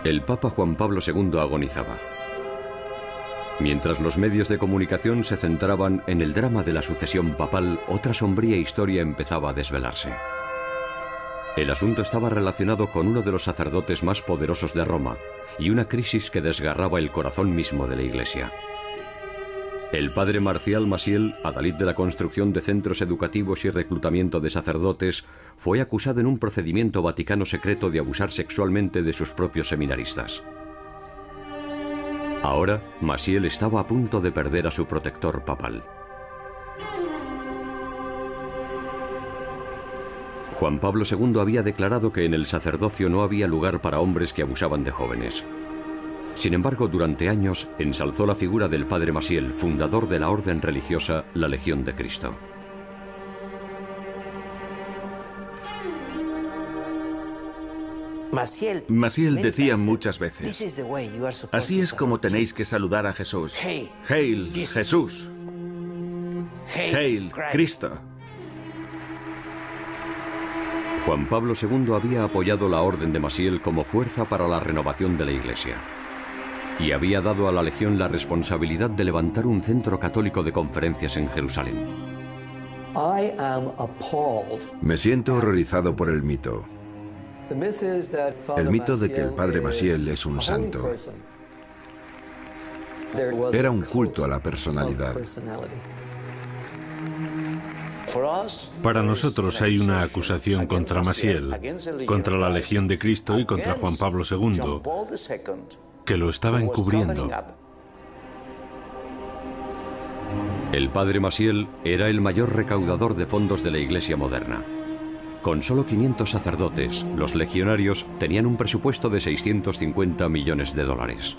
El Papa Juan Pablo II agonizaba. Mientras los medios de comunicación se centraban en el drama de la sucesión papal, otra sombría historia empezaba a desvelarse. El asunto estaba relacionado con uno de los sacerdotes más poderosos de Roma y una crisis que desgarraba el corazón mismo de la Iglesia. El padre Marcial Maciel, adalid de la construcción de centros educativos y reclutamiento de sacerdotes, fue acusado en un procedimiento vaticano secreto de abusar sexualmente de sus propios seminaristas. Ahora, Maciel estaba a punto de perder a su protector papal. Juan Pablo II había declarado que en el sacerdocio no había lugar para hombres que abusaban de jóvenes. Sin embargo, durante años ensalzó la figura del padre Maciel, fundador de la orden religiosa la Legión de Cristo. Maciel decía muchas veces: así es como tenéis que saludar a Jesús. Hail, Jesús. Hail, Cristo. Juan Pablo II había apoyado la orden de Maciel como fuerza para la renovación de la Iglesia. Y había dado a la Legión la responsabilidad de levantar un centro católico de conferencias en Jerusalén. Me siento horrorizado por el mito. El mito de que el padre Maciel es un santo. Era un culto a la personalidad. Para nosotros hay una acusación contra Maciel, contra la Legión de Cristo y contra Juan Pablo II, que lo estaba encubriendo. El padre Maciel era el mayor recaudador de fondos de la Iglesia moderna. Con solo 500 sacerdotes, los legionarios tenían un presupuesto de 650 millones de dólares.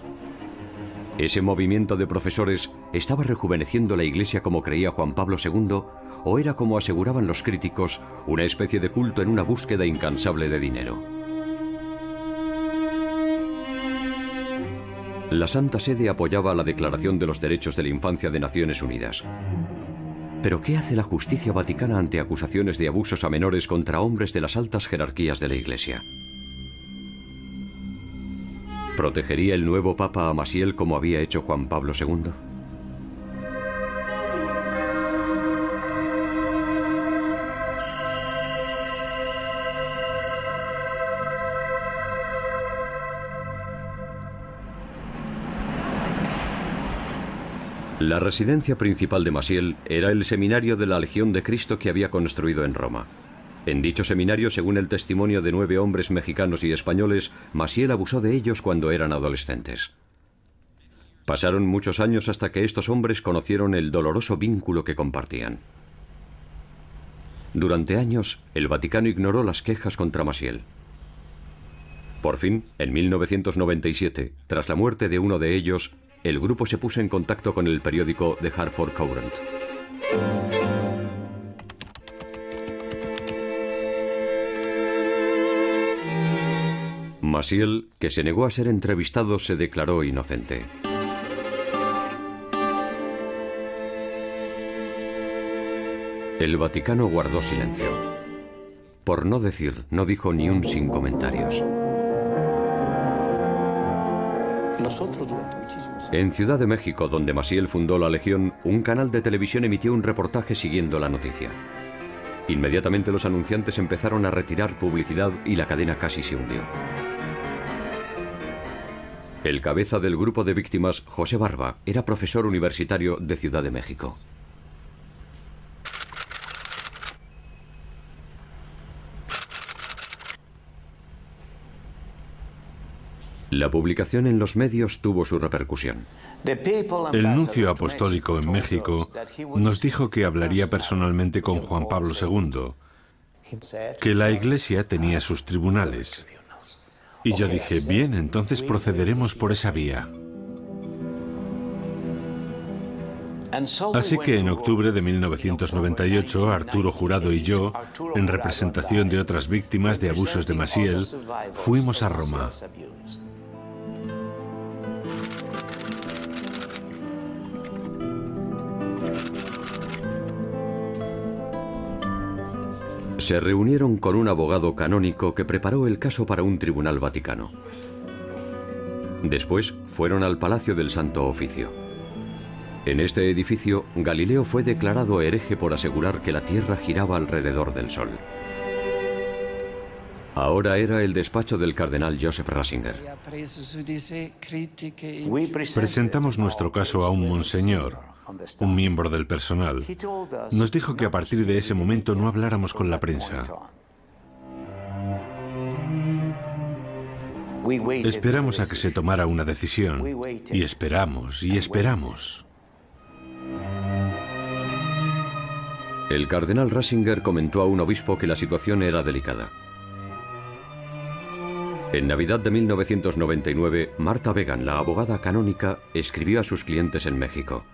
¿Ese movimiento de profesores estaba rejuveneciendo la Iglesia como creía Juan Pablo II, o era, como aseguraban los críticos, una especie de culto en una búsqueda incansable de dinero? La Santa Sede apoyaba la Declaración de los Derechos de la Infancia de Naciones Unidas. ¿Pero qué hace la justicia vaticana ante acusaciones de abusos a menores contra hombres de las altas jerarquías de la Iglesia? ¿Protegería el nuevo Papa a Maciel como había hecho Juan Pablo II? La residencia principal de Maciel era el seminario de la Legión de Cristo que había construido en Roma. En dicho seminario, según el testimonio de 9 hombres mexicanos y españoles, Maciel abusó de ellos cuando eran adolescentes. Pasaron muchos años hasta que estos hombres conocieron el doloroso vínculo que compartían. Durante años, el Vaticano ignoró las quejas contra Maciel. Por fin, en 1997, tras la muerte de uno de ellos, el grupo se puso en contacto con el periódico The Hartford Courant. Maciel, que se negó a ser entrevistado, se declaró inocente. El Vaticano guardó silencio. Por no decir, no dijo ni un sin comentarios. En Ciudad de México, donde Maciel fundó la Legión, un canal de televisión emitió un reportaje siguiendo la noticia. Inmediatamente los anunciantes empezaron a retirar publicidad y la cadena casi se hundió. El cabeza del grupo de víctimas, José Barba, era profesor universitario de Ciudad de México. La publicación en los medios tuvo su repercusión. El nuncio apostólico en México nos dijo que hablaría personalmente con Juan Pablo II, que la Iglesia tenía sus tribunales. Y yo dije, bien, entonces procederemos por esa vía. Así que en octubre de 1998, Arturo Jurado y yo, en representación de otras víctimas de abusos de Maciel, fuimos a Roma. Se reunieron con un abogado canónico que preparó el caso para un tribunal vaticano. Después fueron al Palacio del Santo Oficio. En este edificio, Galileo fue declarado hereje por asegurar que la Tierra giraba alrededor del Sol. Ahora era el despacho del cardenal Joseph Ratzinger. Presentamos nuestro caso a un monseñor, un miembro del personal. Nos dijo que a partir de ese momento no habláramos con la prensa. Esperamos a que se tomara una decisión. Y esperamos, y esperamos. El cardenal Ratzinger comentó a un obispo que la situación era delicada. En Navidad de 1999, Martha Began, la abogada canónica, escribió a sus clientes en México.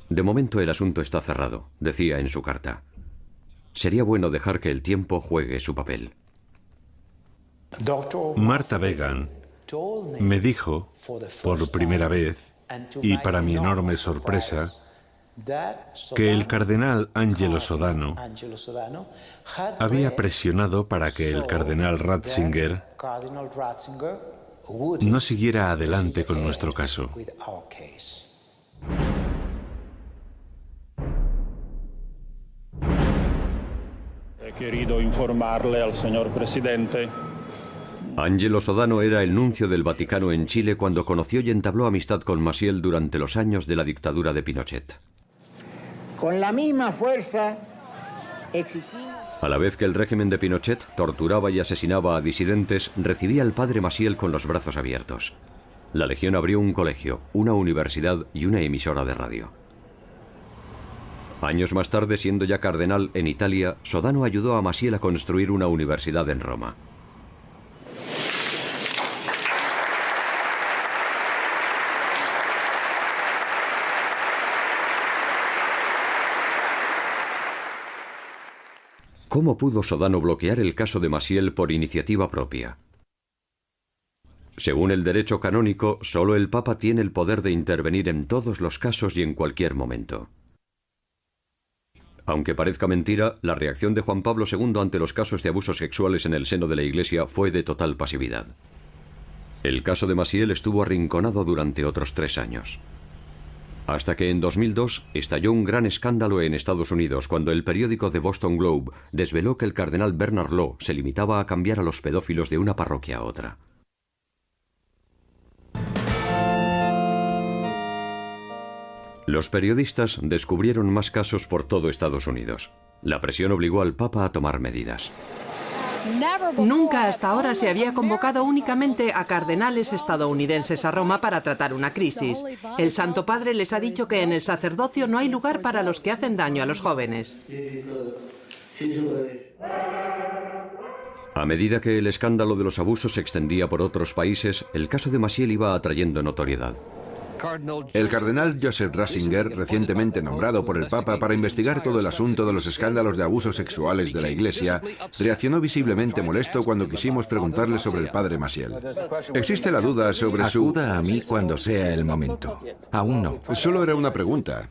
De momento el asunto está cerrado, decía en su carta. Sería bueno dejar que el tiempo juegue su papel. Martha Began me dijo, por primera vez, y para mi enorme sorpresa, que el cardenal Angelo Sodano había presionado para que el cardenal Ratzinger no siguiera adelante con nuestro caso. He querido informarle al señor presidente. Angelo Sodano era el nuncio del Vaticano en Chile cuando conoció y entabló amistad con Maciel durante los años de la dictadura de Pinochet. Con la misma fuerza exigimos... A la vez que el régimen de Pinochet torturaba y asesinaba a disidentes, recibía al padre Maciel con los brazos abiertos. La Legión abrió un colegio, una universidad y una emisora de radio. Años más tarde, siendo ya cardenal en Italia, Sodano ayudó a Maciel a construir una universidad en Roma. ¿Cómo pudo Sodano bloquear el caso de Maciel por iniciativa propia? Según el derecho canónico, solo el Papa tiene el poder de intervenir en todos los casos y en cualquier momento. Aunque parezca mentira, la reacción de Juan Pablo II ante los casos de abusos sexuales en el seno de la Iglesia fue de total pasividad. El caso de Maciel estuvo arrinconado durante otros 3 años. Hasta que en 2002 estalló un gran escándalo en Estados Unidos cuando el periódico The Boston Globe desveló que el cardenal Bernard Law se limitaba a cambiar a los pedófilos de una parroquia a otra. Los periodistas descubrieron más casos por todo Estados Unidos. La presión obligó al Papa a tomar medidas. Nunca hasta ahora se había convocado únicamente a cardenales estadounidenses a Roma para tratar una crisis. El Santo Padre les ha dicho que en el sacerdocio no hay lugar para los que hacen daño a los jóvenes. A medida que el escándalo de los abusos se extendía por otros países, el caso de Maciel iba atrayendo notoriedad. El cardenal Joseph Ratzinger, recientemente nombrado por el Papa para investigar todo el asunto de los escándalos de abusos sexuales de la Iglesia, reaccionó visiblemente molesto cuando quisimos preguntarle sobre el padre Maciel. Existe la duda sobre su... Acuda a mí cuando sea el momento. Aún no. Solo era una pregunta.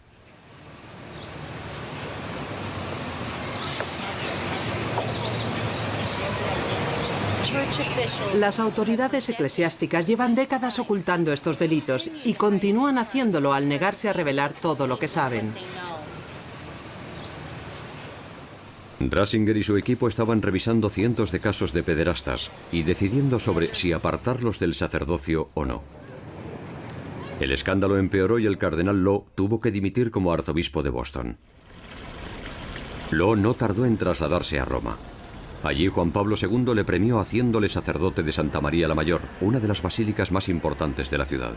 Las autoridades eclesiásticas llevan décadas ocultando estos delitos y continúan haciéndolo al negarse a revelar todo lo que saben. Ratzinger y su equipo estaban revisando cientos de casos de pederastas y decidiendo sobre si apartarlos del sacerdocio o no. El escándalo empeoró y el cardenal Law tuvo que dimitir como arzobispo de Boston. Law no tardó en trasladarse a Roma. Allí Juan Pablo II le premió haciéndole sacerdote de Santa María la Mayor, una de las basílicas más importantes de la ciudad.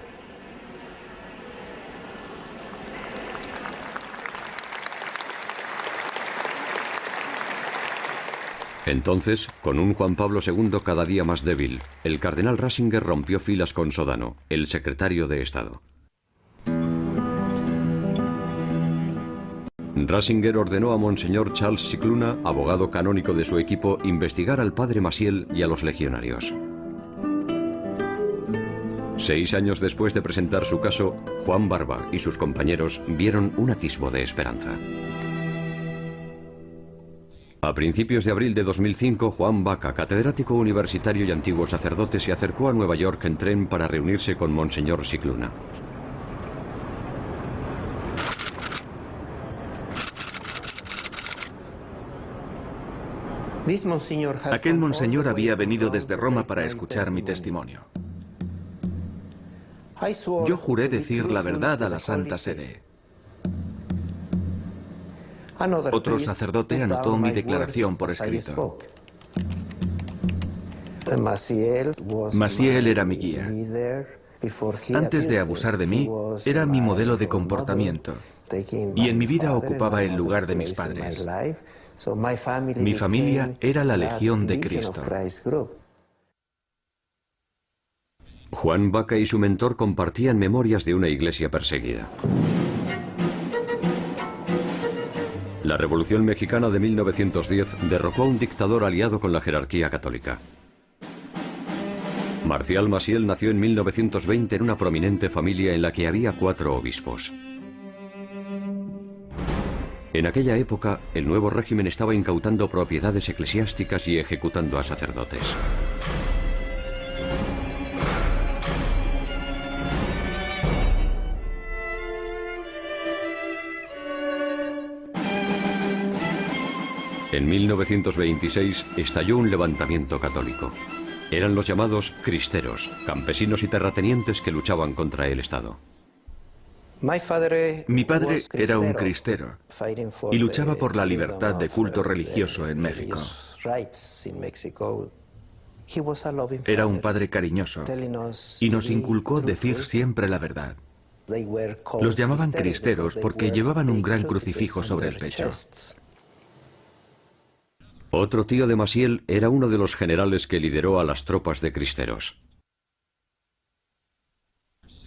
Entonces, con un Juan Pablo II cada día más débil, el cardenal Ratzinger rompió filas con Sodano, el secretario de Estado. Ratzinger ordenó a Monseñor Charles Scicluna, abogado canónico de su equipo, investigar al padre Maciel y a los legionarios. 6 años después de presentar su caso, Juan Barba y sus compañeros vieron un atisbo de esperanza. A principios de abril de 2005, Juan Baca, catedrático universitario y antiguo sacerdote, se acercó a Nueva York en tren para reunirse con Monseñor Scicluna. Aquel monseñor había venido desde Roma para escuchar mi testimonio. Yo juré decir la verdad a la Santa Sede. Otro sacerdote anotó mi declaración por escrito. Maciel era mi guía. Antes de abusar de mí, era mi modelo de comportamiento. Y en mi vida ocupaba el lugar de mis padres. Mi familia era la Legión de Cristo. Juan Baca y su mentor compartían memorias de una iglesia perseguida. La Revolución Mexicana de 1910 derrocó a un dictador aliado con la jerarquía católica. Marcial Maciel nació en 1920 en una prominente familia en la que había 4 obispos. En aquella época, el nuevo régimen estaba incautando propiedades eclesiásticas y ejecutando a sacerdotes. En 1926 estalló un levantamiento católico. Eran los llamados cristeros, campesinos y terratenientes que luchaban contra el Estado. Mi padre era un cristero y luchaba por la libertad de culto religioso en México. Era un padre cariñoso y nos inculcó decir siempre la verdad. Los llamaban cristeros porque llevaban un gran crucifijo sobre el pecho. Otro tío de Maciel era uno de los generales que lideró a las tropas de cristeros.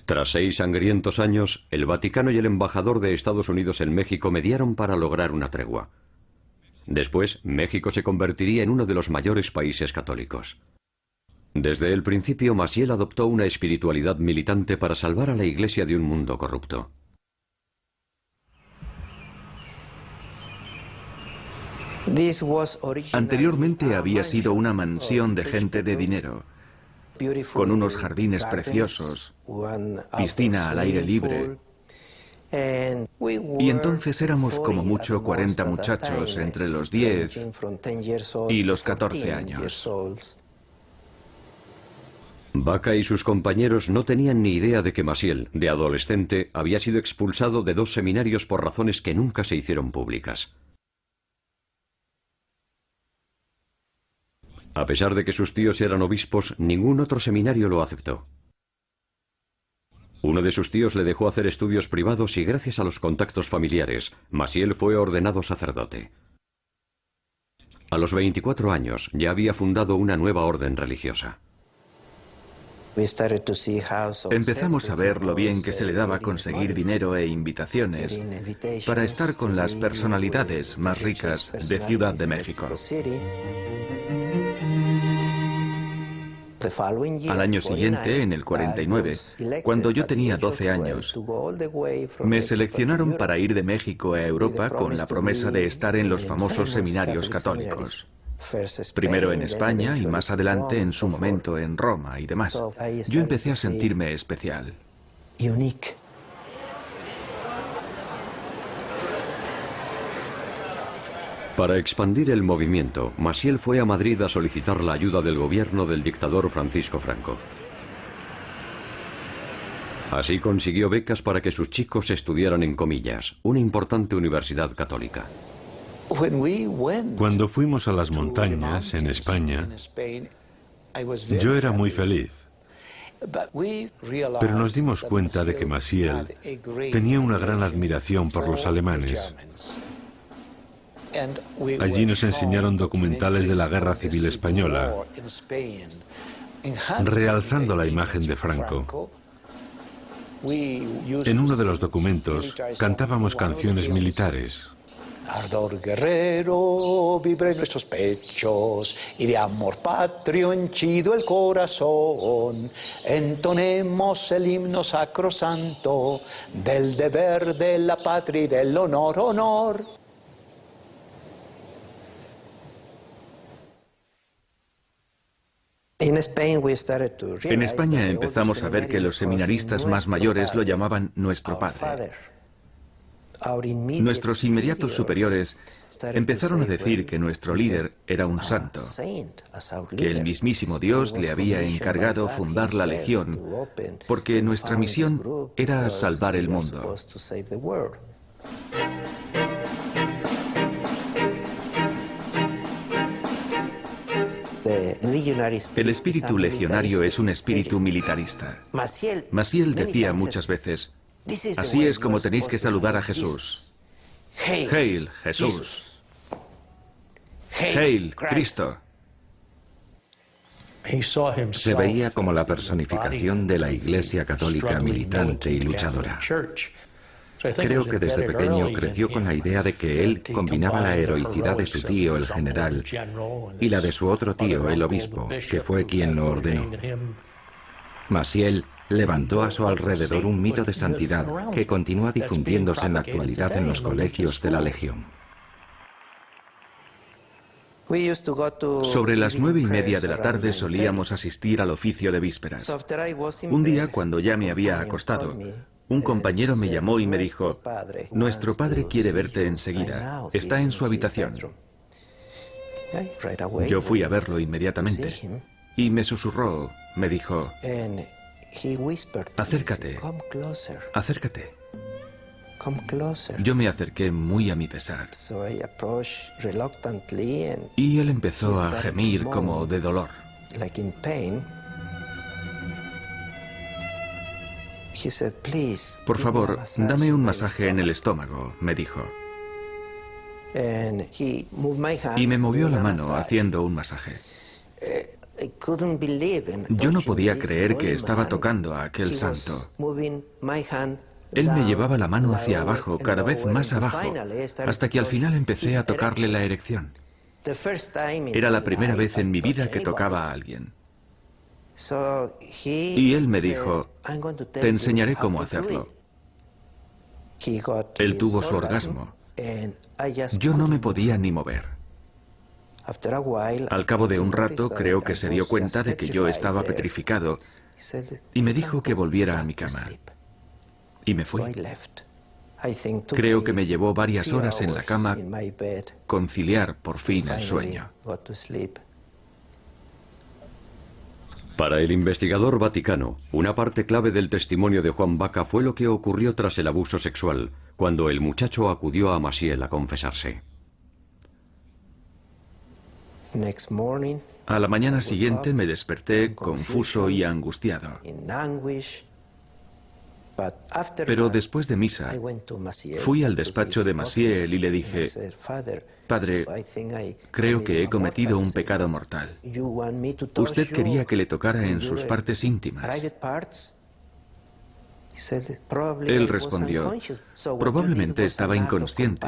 Tras 6 sangrientos años, el Vaticano y el embajador de Estados Unidos en México mediaron para lograr una tregua. Después, México se convertiría en uno de los mayores países católicos. Desde el principio, Maciel adoptó una espiritualidad militante para salvar a la Iglesia de un mundo corrupto. Anteriormente había sido una mansión de gente de dinero, con unos jardines preciosos, piscina al aire libre. Y entonces éramos como mucho 40 muchachos entre los 10 y los 14 años. Baca y sus compañeros no tenían ni idea de que Maciel, de adolescente, había sido expulsado de 2 seminarios por razones que nunca se hicieron públicas. A pesar de que sus tíos eran obispos, ningún otro seminario lo aceptó. Uno de sus tíos le dejó hacer estudios privados y gracias a los contactos familiares, Maciel fue ordenado sacerdote. A los 24 años ya había fundado una nueva orden religiosa. Empezamos a ver lo bien que se le daba conseguir dinero e invitaciones para estar con las personalidades más ricas de Ciudad de México. Al año siguiente, en el 49, cuando yo tenía 12 años, me seleccionaron para ir de México a Europa con la promesa de estar en los famosos seminarios católicos. Primero en España y más adelante, en su momento, en Roma y demás. Yo empecé a sentirme especial. Para expandir el movimiento, Maciel fue a Madrid a solicitar la ayuda del gobierno del dictador Francisco Franco. Así consiguió becas para que sus chicos estudiaran en Comillas, una importante universidad católica. Cuando fuimos a las montañas, en España, yo era muy feliz. Pero nos dimos cuenta de que Maciel tenía una gran admiración por los alemanes. Allí nos enseñaron documentales de la Guerra Civil Española, realzando la imagen de Franco. En uno de los documentos cantábamos canciones militares. Ardor guerrero vibra en nuestros pechos y de amor patrio henchido el corazón. Entonemos el himno sacrosanto del deber de la patria y del honor, honor. En España empezamos a ver que los seminaristas más mayores lo llamaban nuestro padre. Nuestros inmediatos superiores empezaron a decir que nuestro líder era un santo, que el mismísimo Dios le había encargado fundar la Legión, porque nuestra misión era salvar el mundo. El espíritu legionario es un espíritu militarista. Maciel decía muchas veces: así es como tenéis que saludar a Jesús. Hail, Jesús. Hail, Cristo. Se veía como la personificación de la Iglesia católica militante y luchadora. Creo que desde pequeño creció con la idea de que él combinaba la heroicidad de su tío, el general, y la de su otro tío, el obispo, que fue quien lo ordenó. Maciel levantó a su alrededor un mito de santidad que continúa difundiéndose en la actualidad en los colegios de la Legión. Sobre las 9:30 de la tarde solíamos asistir al oficio de vísperas. Un día, cuando ya me había acostado, un compañero me llamó y me dijo: nuestro padre quiere verte enseguida, está en su habitación. Yo fui a verlo inmediatamente y me susurró, me dijo: acércate, acércate. Yo me acerqué muy a mi pesar y él empezó a gemir como de dolor. Por favor, dame un masaje en el estómago, me dijo. Y me movió la mano haciendo un masaje. Yo no podía creer que estaba tocando a aquel santo. Él me llevaba la mano hacia abajo, cada vez más abajo, hasta que al final empecé a tocarle la erección. Era la primera vez en mi vida que tocaba a alguien. Y él me dijo: te enseñaré cómo hacerlo. Él tuvo su orgasmo. Yo no me podía ni mover. Al cabo de un rato creo que se dio cuenta de que yo estaba petrificado y me dijo que volviera a mi cama. Y me fui. Creo que me llevó varias horas en la cama conciliar por fin el sueño. Para el investigador vaticano, una parte clave del testimonio de Juan Baca fue lo que ocurrió tras el abuso sexual, cuando el muchacho acudió a Maciel a confesarse. A la mañana siguiente me desperté confuso y angustiado. Pero después de misa, fui al despacho de Maciel y le dije: Padre, creo que he cometido un pecado mortal. Usted quería que le tocara en sus partes íntimas. Él respondió: probablemente estaba inconsciente.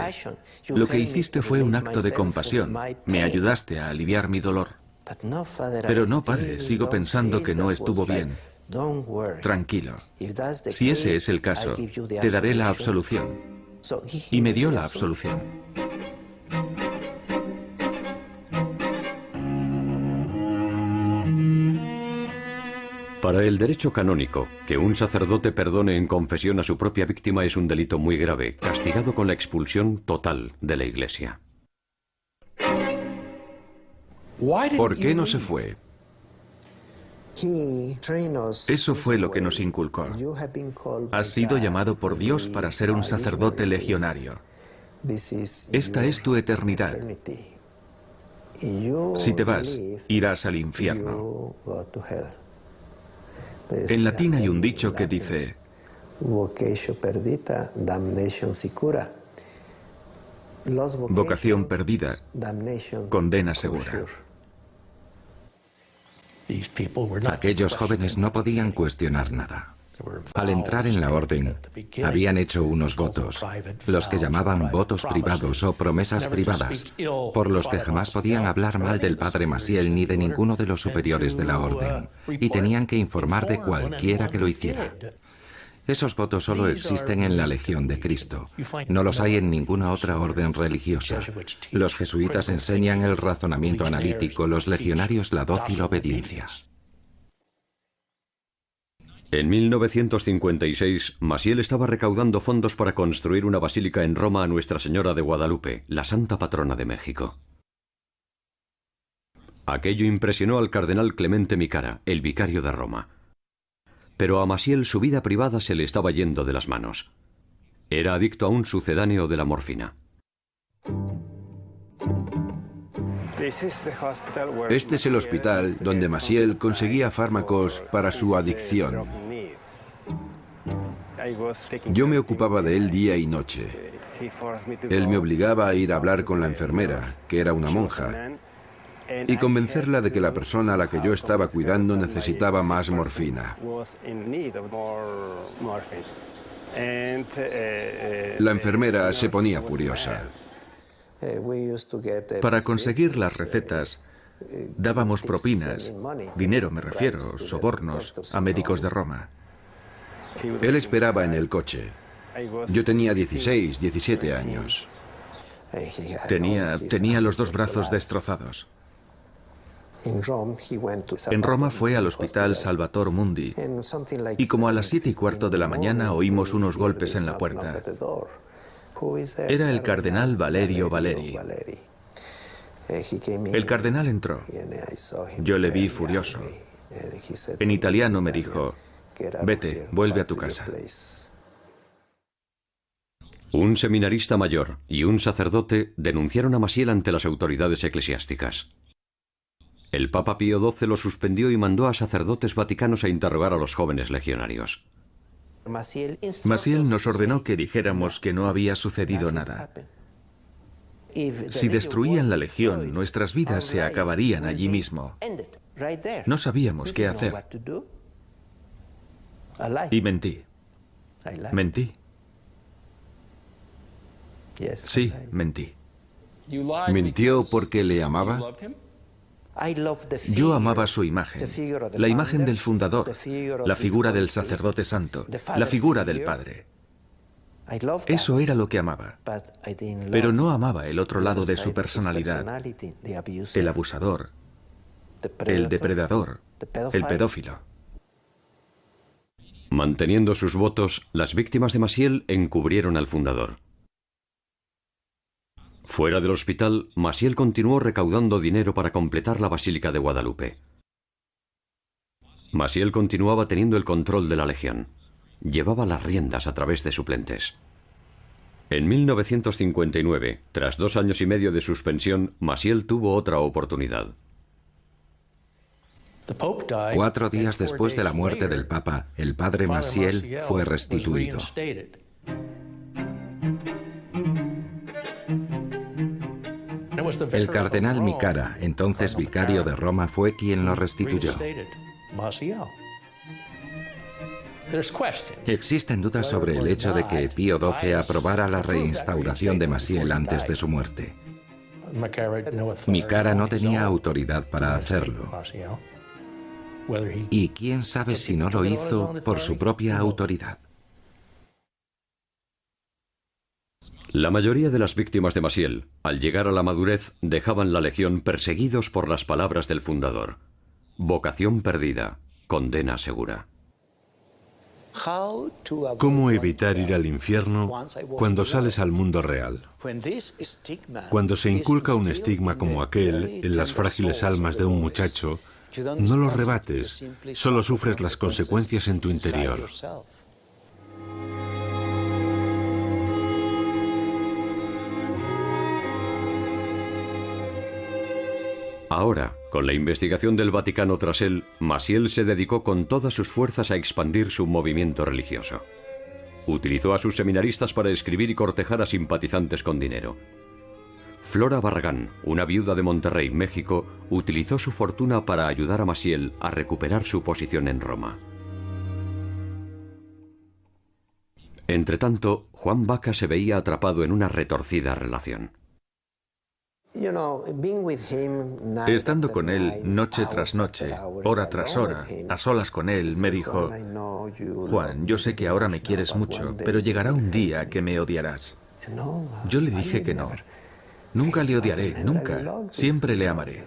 Lo que hiciste fue un acto de compasión. Me ayudaste a aliviar mi dolor. Pero no, padre, sigo pensando que no estuvo bien. Tranquilo. Si ese es el caso, te daré la absolución. Y me dio la absolución. Para el derecho canónico, que un sacerdote perdone en confesión a su propia víctima es un delito muy grave, castigado con la expulsión total de la Iglesia. ¿Por qué no se fue? Eso fue lo que nos inculcó. Has sido llamado por Dios para ser un sacerdote legionario. Esta es tu eternidad. Si te vas, irás al infierno. En latín hay un dicho que dice: vocación perdida, condena segura. Aquellos jóvenes no podían cuestionar nada. Al entrar en la orden, habían hecho unos votos, los que llamaban votos privados o promesas privadas, por los que jamás podían hablar mal del padre Maciel ni de ninguno de los superiores de la orden, y tenían que informar de cualquiera que lo hiciera. Esos votos solo existen en la Legión de Cristo. No los hay en ninguna otra orden religiosa. Los jesuitas enseñan el razonamiento analítico, los legionarios la dócil obediencia. En 1956, Maciel estaba recaudando fondos para construir una basílica en Roma a Nuestra Señora de Guadalupe, la santa patrona de México. Aquello impresionó al cardenal Clemente Micara, el vicario de Roma. Pero a Maciel su vida privada se le estaba yendo de las manos. Era adicto a un sucedáneo de la morfina. Este es el hospital donde Maciel conseguía fármacos para su adicción. Yo me ocupaba de él día y noche. Él me obligaba a ir a hablar con la enfermera, que era una monja, y convencerla de que la persona a la que yo estaba cuidando necesitaba más morfina. La enfermera se ponía furiosa. Para conseguir las recetas, dábamos propinas, dinero me refiero, sobornos, a médicos de Roma. Él esperaba en el coche. Yo tenía 16, 17 años. Tenía los dos brazos destrozados. En Roma fue al hospital Salvator Mundi y como a las 7:15 de la mañana oímos unos golpes en la puerta. Era el cardenal Valerio Valeri. El cardenal entró. Yo le vi furioso. En italiano me dijo: vete, vuelve a tu casa. Un seminarista mayor y un sacerdote denunciaron a Maciel ante las autoridades eclesiásticas. El Papa Pío XII lo suspendió y mandó a sacerdotes vaticanos a interrogar a los jóvenes legionarios. Maciel nos ordenó que dijéramos que no había sucedido nada. Si destruían la legión, nuestras vidas se acabarían allí mismo. No sabíamos qué hacer. Y mentí. Mentí. Sí, mentí. ¿Mintió porque le amaba? Yo amaba su imagen, la imagen del fundador, la figura del sacerdote santo, la figura del Padre. Eso era lo que amaba. Pero no amaba el otro lado de su personalidad, el abusador, el depredador, el pedófilo. Manteniendo sus votos, las víctimas de Maciel encubrieron al fundador. Fuera del hospital, Maciel continuó recaudando dinero para completar la Basílica de Guadalupe. Maciel continuaba teniendo el control de la legión. Llevaba las riendas a través de suplentes. En 1959, tras 2 años y medio de suspensión, Maciel tuvo otra oportunidad. 4 días después de la muerte del Papa, el padre Maciel fue restituido. El cardenal Micara, entonces vicario de Roma, fue quien lo restituyó. Existen dudas sobre el hecho de que Pío XII aprobara la reinstauración de Maciel antes de su muerte. Micara no tenía autoridad para hacerlo. Y quién sabe si no lo hizo por su propia autoridad. La mayoría de las víctimas de Maciel, al llegar a la madurez, dejaban la legión perseguidos por las palabras del fundador. Vocación perdida, condena segura. ¿Cómo evitar ir al infierno cuando sales al mundo real? Cuando se inculca un estigma como aquel en las frágiles almas de un muchacho, no lo rebates, solo sufres las consecuencias en tu interior. Ahora, con la investigación del Vaticano tras él, Maciel se dedicó con todas sus fuerzas a expandir su movimiento religioso. Utilizó a sus seminaristas para escribir y cortejar a simpatizantes con dinero. Flora Barragán, una viuda de Monterrey, México, utilizó su fortuna para ayudar a Maciel a recuperar su posición en Roma. Entretanto, Juan Vaca se veía atrapado en una retorcida relación. Estando con él noche tras noche, hora tras hora, a solas con él, me dijo: Juan, yo sé que ahora me quieres mucho, pero llegará un día que me odiarás. Yo le dije que no. Nunca le odiaré, nunca. Siempre le amaré.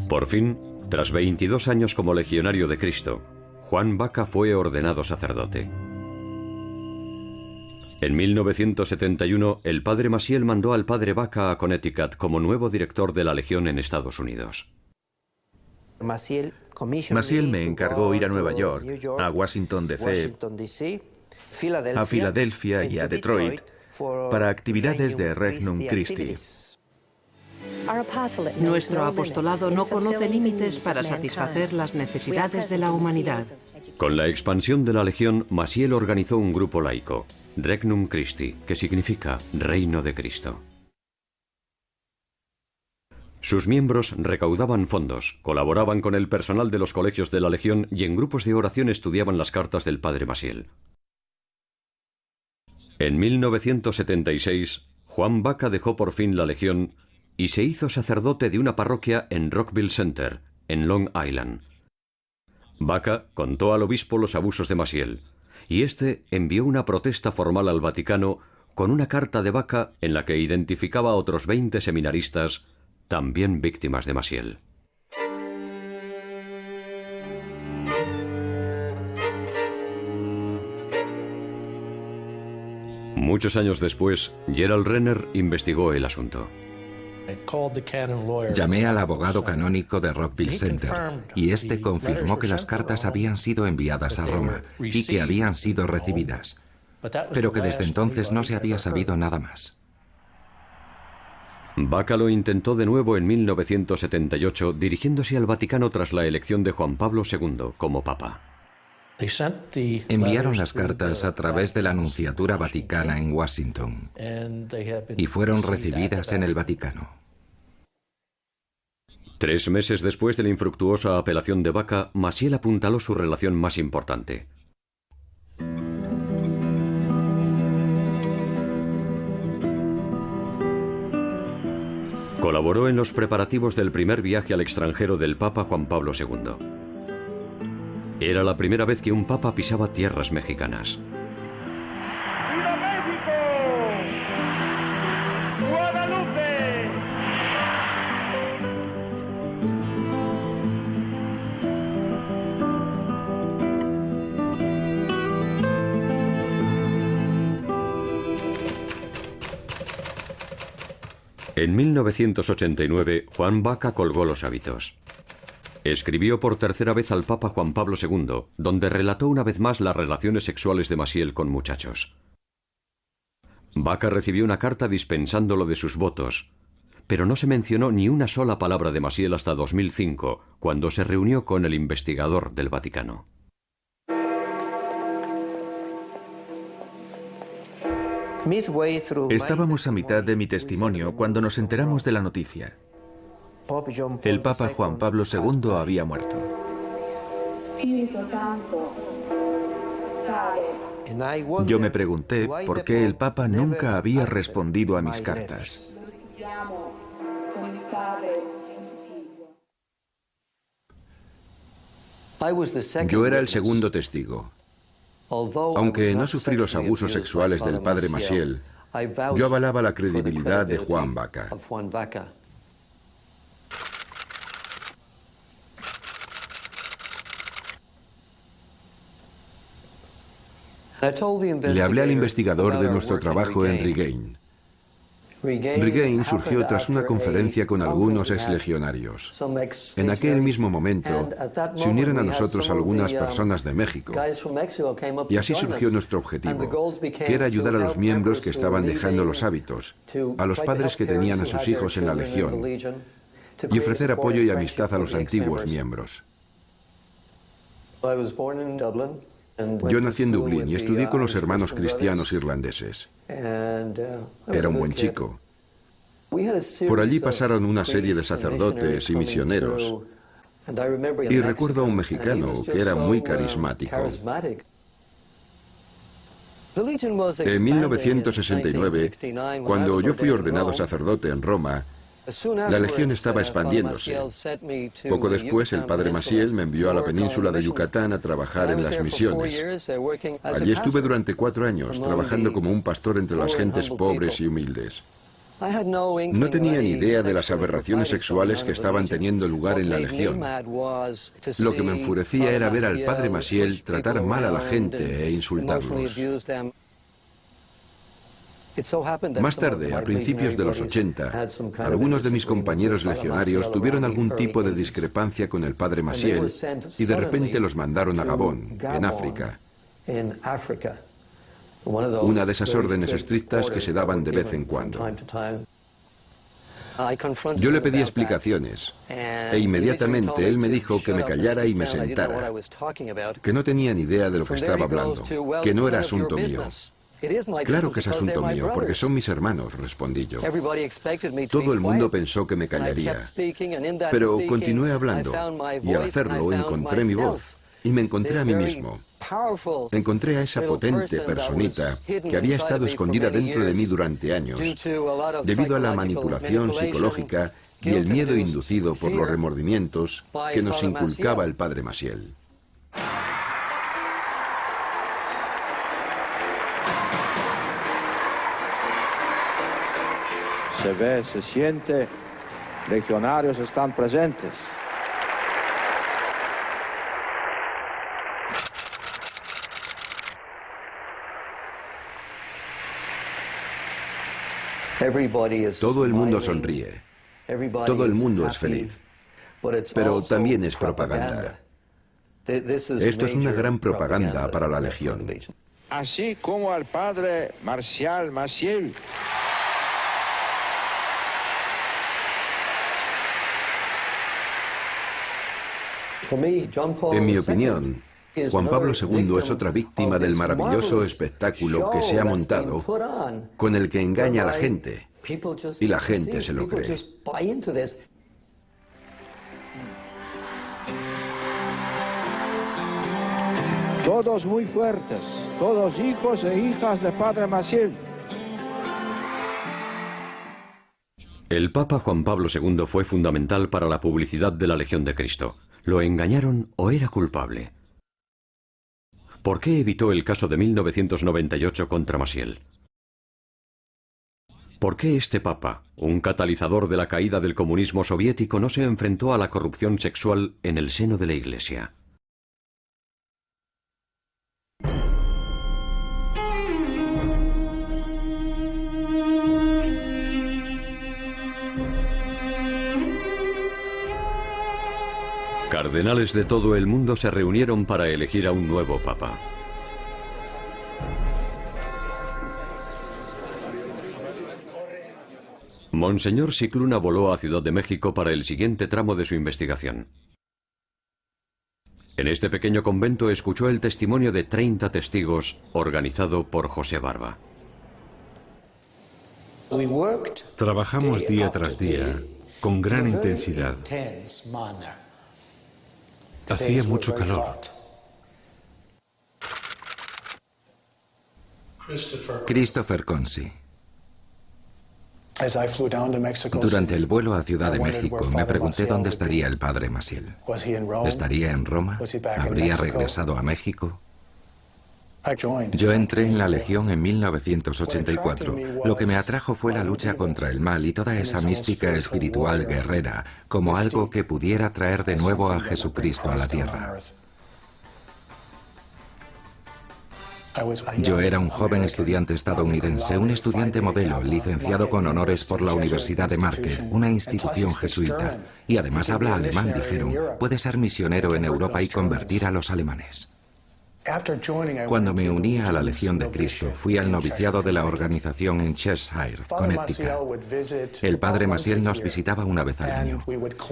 Por fin, tras 22 años como legionario de Cristo, Juan Baca fue ordenado sacerdote. En 1971, el padre Maciel mandó al padre Baca a Connecticut como nuevo director de la Legión en Estados Unidos. Maciel me encargó ir a Nueva York, a Washington D.C., a Filadelfia y a Detroit para actividades de Regnum Christi. Nuestro apostolado no conoce límites para satisfacer las necesidades de la humanidad. Con la expansión de la Legión, Maciel organizó un grupo laico, Regnum Christi, que significa Reino de Cristo. Sus miembros recaudaban fondos, colaboraban con el personal de los colegios de la Legión y en grupos de oración estudiaban las cartas del padre Maciel. En 1976, Juan Baca dejó por fin la Legión y se hizo sacerdote de una parroquia en Rockville Center, en Long Island. Baca contó al obispo los abusos de Maciel, y este envió una protesta formal al Vaticano con una carta de Baca en la que identificaba a otros 20 seminaristas, también víctimas de Maciel. Muchos años después, Gerald Renner investigó el asunto. Llamé al abogado canónico de Rockville Center y este confirmó que las cartas habían sido enviadas a Roma y que habían sido recibidas, pero que desde entonces no se había sabido nada más. Baca lo intentó de nuevo en 1978, dirigiéndose al Vaticano tras la elección de Juan Pablo II como papa. Enviaron las cartas a través de la Nunciatura Vaticana en Washington y fueron recibidas en el Vaticano. 3 meses después de la infructuosa apelación de Baca, Maciel apuntaló su relación más importante. Colaboró en los preparativos del primer viaje al extranjero del Papa Juan Pablo II. Era la primera vez que un papa pisaba tierras mexicanas. ¡Viva México! ¡Guadalupe! En 1989, Juan Baca colgó los hábitos. Escribió por tercera vez al Papa Juan Pablo II, donde relató una vez más las relaciones sexuales de Maciel con muchachos. Baca recibió una carta dispensándolo de sus votos, pero no se mencionó ni una sola palabra de Maciel hasta 2005, cuando se reunió con el investigador del Vaticano. Estábamos a mitad de mi testimonio cuando nos enteramos de la noticia. El Papa Juan Pablo II había muerto. Yo me pregunté por qué el Papa nunca había respondido a mis cartas. Yo era el segundo testigo. Aunque no sufrí los abusos sexuales del padre Maciel, yo avalaba la credibilidad de Juan Baca. Le hablé al investigador de nuestro trabajo en Regain. Regain surgió tras una conferencia con algunos exlegionarios. En aquel mismo momento se unieron a nosotros algunas personas de México. Y así surgió nuestro objetivo, que era ayudar a los miembros que estaban dejando los hábitos, a los padres que tenían a sus hijos en la Legión, y ofrecer apoyo y amistad a los antiguos miembros. Yo nací en Dublín y estudié con los hermanos cristianos irlandeses. Era un buen chico. Por allí pasaron una serie de sacerdotes y misioneros. Y recuerdo a un mexicano que era muy carismático. En 1969, cuando yo fui ordenado sacerdote en Roma, la legión estaba expandiéndose. Poco después, el padre Maciel me envió a la península de Yucatán a trabajar en las misiones. Allí estuve durante 4 años, trabajando como un pastor entre las gentes pobres y humildes. No tenía ni idea de las aberraciones sexuales que estaban teniendo lugar en la legión. Lo que me enfurecía era ver al padre Maciel tratar mal a la gente e insultarlos. Más tarde, a principios de los 80, algunos de mis compañeros legionarios tuvieron algún tipo de discrepancia con el padre Maciel y de repente los mandaron a Gabón, en África. Una de esas órdenes estrictas que se daban de vez en cuando. Yo le pedí explicaciones e inmediatamente él me dijo que me callara y me sentara, que no tenía ni idea de lo que estaba hablando, que no era asunto mío. Claro que es asunto mío, porque son mis hermanos, respondí yo. Todo el mundo pensó que me callaría, pero continué hablando y al hacerlo encontré mi voz y me encontré a mí mismo. Encontré a esa potente personita que había estado escondida dentro de mí durante años, debido a la manipulación psicológica y el miedo inducido por los remordimientos que nos inculcaba el padre Maciel. Se ve, se siente, legionarios están presentes. Todo el mundo sonríe, todo el mundo es feliz, pero también es propaganda. Esto es una gran propaganda para la legión. Así como al padre Marcial Maciel. En mi opinión, Juan Pablo II es otra víctima del maravilloso espectáculo que se ha montado, con el que engaña a la gente, y la gente se lo cree. Todos muy fuertes, todos hijos e hijas del padre Maciel. El Papa Juan Pablo II fue fundamental para la publicidad de la Legión de Cristo. ¿Lo engañaron o era culpable? ¿Por qué evitó el caso de 1998 contra Maciel? ¿Por qué este Papa, un catalizador de la caída del comunismo soviético, no se enfrentó a la corrupción sexual en el seno de la Iglesia? Cardenales de todo el mundo se reunieron para elegir a un nuevo papa. Monseñor Scicluna voló a Ciudad de México para el siguiente tramo de su investigación. En este pequeño convento escuchó el testimonio de 30 testigos, organizado por José Barba. Trabajamos día tras día, con gran intensidad. Hacía mucho calor. Christopher Consi. Durante el vuelo a Ciudad de México me pregunté dónde estaría el padre Maciel. ¿Estaría en Roma? ¿Habría regresado a México? Yo entré en la Legión en 1984. Lo que me atrajo fue la lucha contra el mal y toda esa mística espiritual guerrera, como algo que pudiera traer de nuevo a Jesucristo a la tierra. Yo era un joven estudiante estadounidense, un estudiante modelo, licenciado con honores por la Universidad de Marquette, una institución jesuita. Y además habla alemán, dijeron. Puede ser misionero en Europa y convertir a los alemanes. Cuando me uní a la Legión de Cristo, fui al noviciado de la organización en Cheshire, Connecticut. El padre Maciel nos visitaba una vez al año.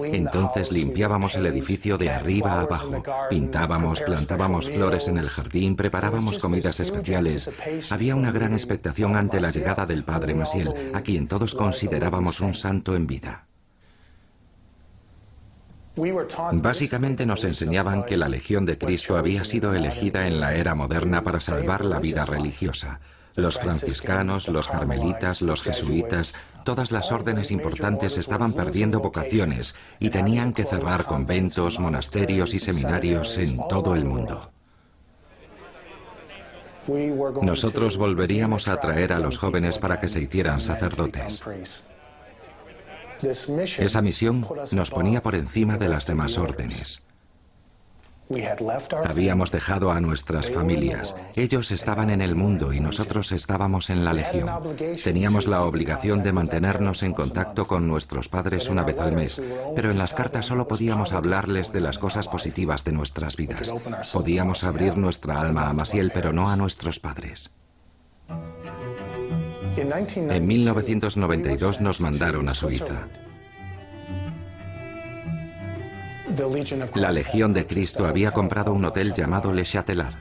Entonces limpiábamos el edificio de arriba a abajo, pintábamos, plantábamos flores en el jardín, preparábamos comidas especiales. Había una gran expectación ante la llegada del padre Maciel, a quien todos considerábamos un santo en vida. Básicamente nos enseñaban que la Legión de Cristo había sido elegida en la era moderna para salvar la vida religiosa. Los franciscanos, los carmelitas, los jesuitas, todas las órdenes importantes estaban perdiendo vocaciones y tenían que cerrar conventos, monasterios y seminarios en todo el mundo. Nosotros volveríamos a atraer a los jóvenes para que se hicieran sacerdotes. Esa misión nos ponía por encima de las demás órdenes. Habíamos dejado a nuestras familias. Ellos estaban en el mundo y nosotros estábamos en la Legión. Teníamos la obligación de mantenernos en contacto con nuestros padres una vez al mes, pero en las cartas solo podíamos hablarles de las cosas positivas de nuestras vidas. Podíamos abrir nuestra alma a Maciel, pero no a nuestros padres. En 1992 nos mandaron a Suiza. La Legión de Cristo había comprado un hotel llamado Le Châtelet.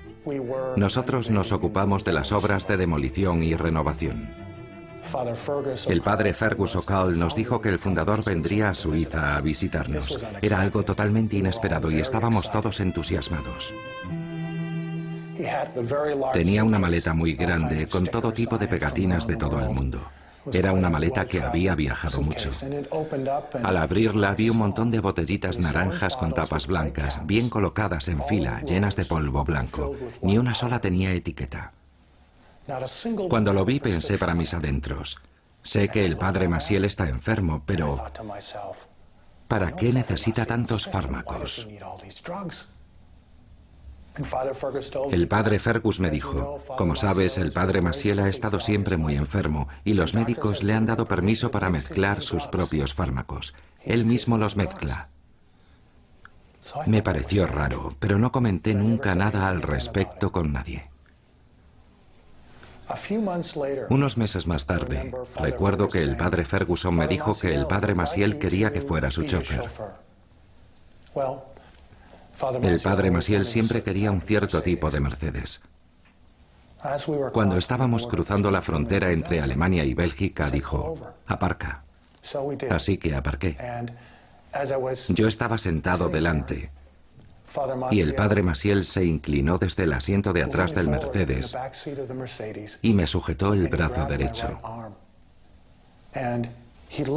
Nosotros nos ocupamos de las obras de demolición y renovación. El padre Fergus O'Call nos dijo que el fundador vendría a Suiza a visitarnos. Era algo totalmente inesperado y estábamos todos entusiasmados. Tenía una maleta muy grande con todo tipo de pegatinas de todo el mundo. Era una maleta que había viajado mucho. Al abrirla vi un montón de botellitas naranjas con tapas blancas, bien colocadas en fila, llenas de polvo blanco. Ni una sola tenía etiqueta. Cuando lo vi pensé para mis adentros, sé que el padre Maciel está enfermo, pero ¿para qué necesita tantos fármacos? El padre Fergus me dijo, como sabes, el padre Maciel ha estado siempre muy enfermo y los médicos le han dado permiso para mezclar sus propios fármacos. Él mismo los mezcla. Me pareció raro, pero no comenté nunca nada al respecto con nadie. Unos meses más tarde, recuerdo que el padre Ferguson me dijo que el padre Maciel quería que fuera su chofer. El padre Maciel siempre quería un cierto tipo de Mercedes. Cuando estábamos cruzando la frontera entre Alemania y Bélgica, dijo, aparca. Así que aparqué. Yo estaba sentado delante y el padre Maciel se inclinó desde el asiento de atrás del Mercedes y me sujetó el brazo derecho.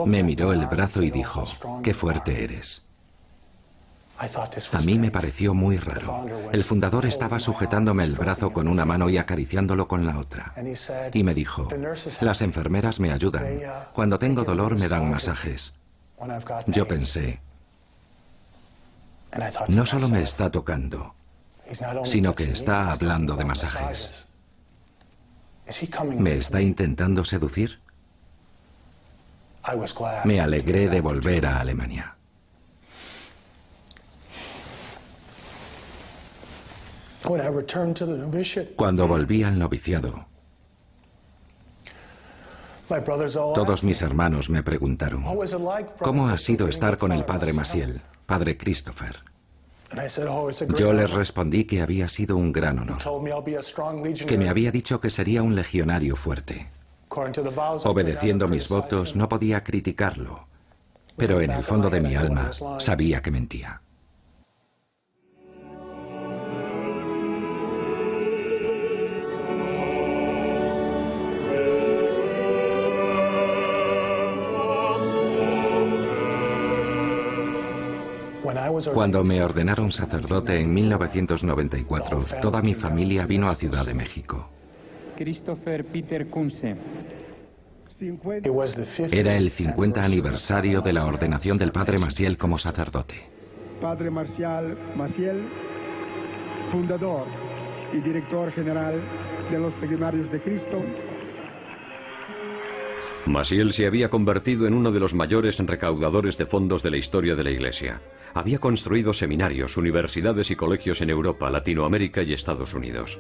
Me miró el brazo y dijo, qué fuerte eres. A mí me pareció muy raro. El fundador estaba sujetándome el brazo con una mano y acariciándolo con la otra. Y me dijo, las enfermeras me ayudan. Cuando tengo dolor me dan masajes. Yo pensé, no solo me está tocando, sino que está hablando de masajes. ¿Me está intentando seducir? Me alegré de volver a Alemania. Cuando volví al noviciado, todos mis hermanos me preguntaron, ¿cómo ha sido estar con el padre Maciel, padre Christopher? Yo les respondí que había sido un gran honor, que me había dicho que sería un legionario fuerte. Obedeciendo mis votos, no podía criticarlo, pero en el fondo de mi alma sabía que mentía. Cuando me ordenaron sacerdote en 1994, toda mi familia vino a Ciudad de México. Era el 50 aniversario de la ordenación del padre Maciel como sacerdote. Padre Marcial Maciel, fundador y director general de los Legionarios de Cristo. Maciel se había convertido en uno de los mayores recaudadores de fondos de la historia de la Iglesia. Había construido seminarios, universidades y colegios en Europa, Latinoamérica y Estados Unidos.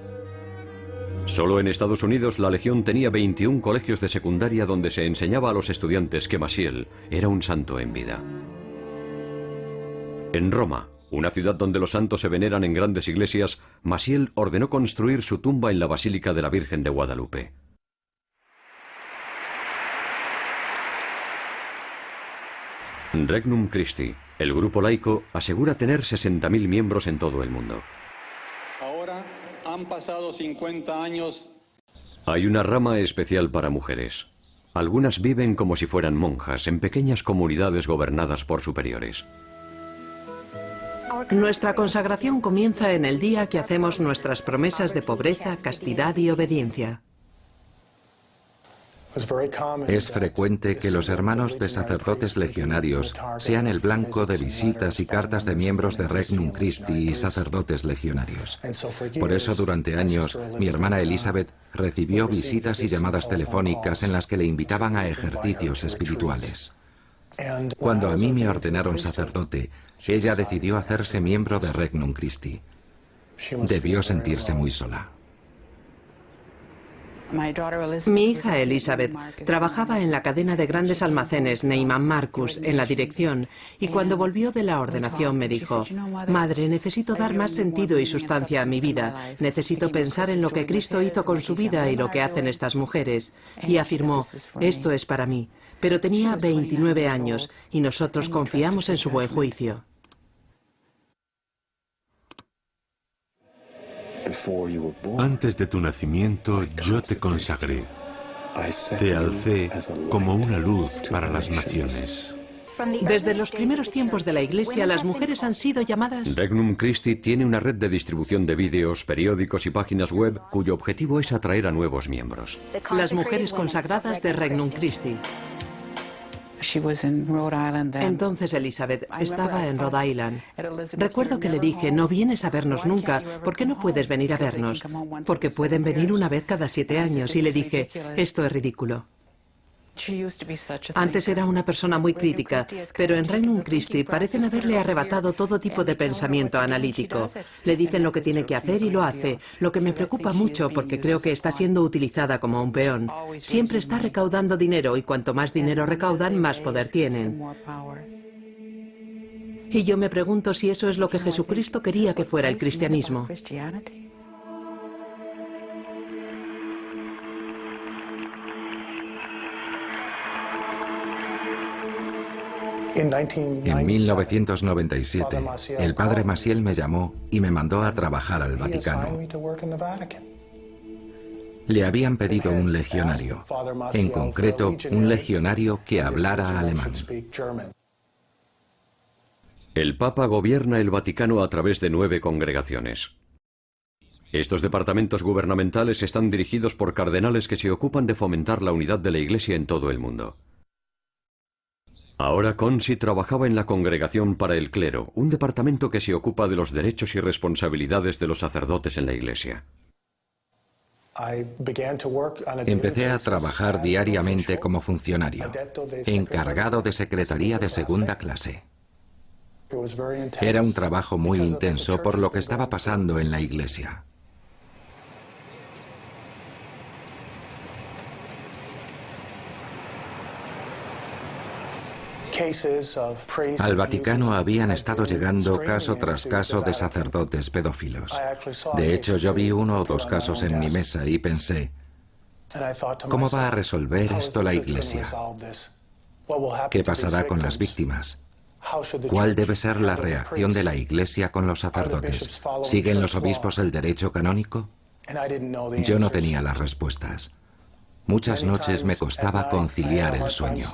Solo en Estados Unidos la Legión tenía 21 colegios de secundaria donde se enseñaba a los estudiantes que Maciel era un santo en vida. En Roma, una ciudad donde los santos se veneran en grandes iglesias, Maciel ordenó construir su tumba en la Basílica de la Virgen de Guadalupe. Regnum Christi, el grupo laico, asegura tener 60.000 miembros en todo el mundo. Ahora han pasado 50 años. Hay una rama especial para mujeres. Algunas viven como si fueran monjas en pequeñas comunidades gobernadas por superiores. Nuestra consagración comienza en el día que hacemos nuestras promesas de pobreza, castidad y obediencia. Es frecuente que los hermanos de sacerdotes legionarios sean el blanco de visitas y cartas de miembros de Regnum Christi y sacerdotes legionarios. Por eso, durante años, mi hermana Elizabeth recibió visitas y llamadas telefónicas en las que le invitaban a ejercicios espirituales. Cuando a mí me ordenaron sacerdote, ella decidió hacerse miembro de Regnum Christi. Debió sentirse muy sola. Mi hija Elizabeth trabajaba en la cadena de grandes almacenes Neiman Marcus en la dirección y cuando volvió de la ordenación me dijo: «Madre, necesito dar más sentido y sustancia a mi vida. Necesito pensar en lo que Cristo hizo con su vida y lo que hacen estas mujeres». Y afirmó: «Esto es para mí». Pero tenía 29 años y nosotros confiamos en su buen juicio. Antes de tu nacimiento yo te consagré. Te alcé como una luz para las naciones. Desde los primeros tiempos de la Iglesia, las mujeres han sido llamadas... Regnum Christi tiene una red de distribución de vídeos, periódicos y páginas web cuyo objetivo es atraer a nuevos miembros. Las mujeres consagradas de Regnum Christi. Entonces Elizabeth estaba en Rhode Island. Recuerdo que le dije: «No vienes a vernos nunca, ¿por qué no puedes venir a vernos?» «Porque pueden venir una vez cada 7 años». Y le dije: «Esto es ridículo». Antes era una persona muy crítica, pero en Regnum Christi parecen haberle arrebatado todo tipo de pensamiento analítico. Le dicen lo que tiene que hacer y lo hace, lo que me preocupa mucho porque creo que está siendo utilizada como un peón. Siempre está recaudando dinero y cuanto más dinero recaudan, más poder tienen. Y yo me pregunto si eso es lo que Jesucristo quería que fuera el cristianismo. En 1997, el padre Maciel me llamó y me mandó a trabajar al Vaticano. Le habían pedido un legionario, en concreto, un legionario que hablara alemán. El Papa gobierna el Vaticano a través de 9 congregaciones. Estos departamentos gubernamentales están dirigidos por cardenales que se ocupan de fomentar la unidad de la Iglesia en todo el mundo. Ahora Consi trabajaba en la Congregación para el Clero, un departamento que se ocupa de los derechos y responsabilidades de los sacerdotes en la Iglesia. Empecé a trabajar diariamente como funcionario, encargado de secretaría de segunda clase. Era un trabajo muy intenso por lo que estaba pasando en la Iglesia. Al Vaticano habían estado llegando caso tras caso de sacerdotes pedófilos. De hecho, yo vi 1 o 2 casos en mi mesa y pensé: ¿cómo va a resolver esto la Iglesia? ¿Qué pasará con las víctimas? ¿Cuál debe ser la reacción de la Iglesia con los sacerdotes? ¿Siguen los obispos el derecho canónico? Yo no tenía las respuestas. Muchas noches me costaba conciliar el sueño.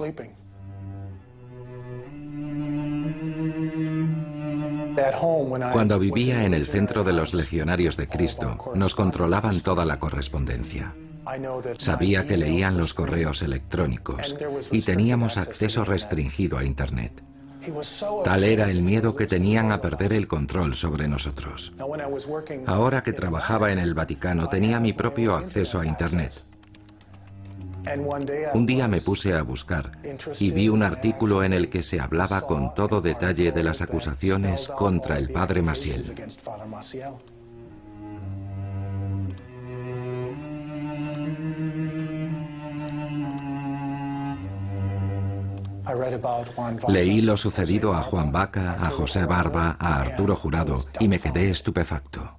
Cuando vivía en el centro de los legionarios de Cristo, nos controlaban toda la correspondencia. Sabía que leían los correos electrónicos y teníamos acceso restringido a Internet. Tal era el miedo que tenían a perder el control sobre nosotros. Ahora que trabajaba en el Vaticano, tenía mi propio acceso a Internet. Un día me puse a buscar y vi un artículo en el que se hablaba con todo detalle de las acusaciones contra el padre Maciel. Leí lo sucedido a Juan Baca, a José Barba, a Arturo Jurado y me quedé estupefacto.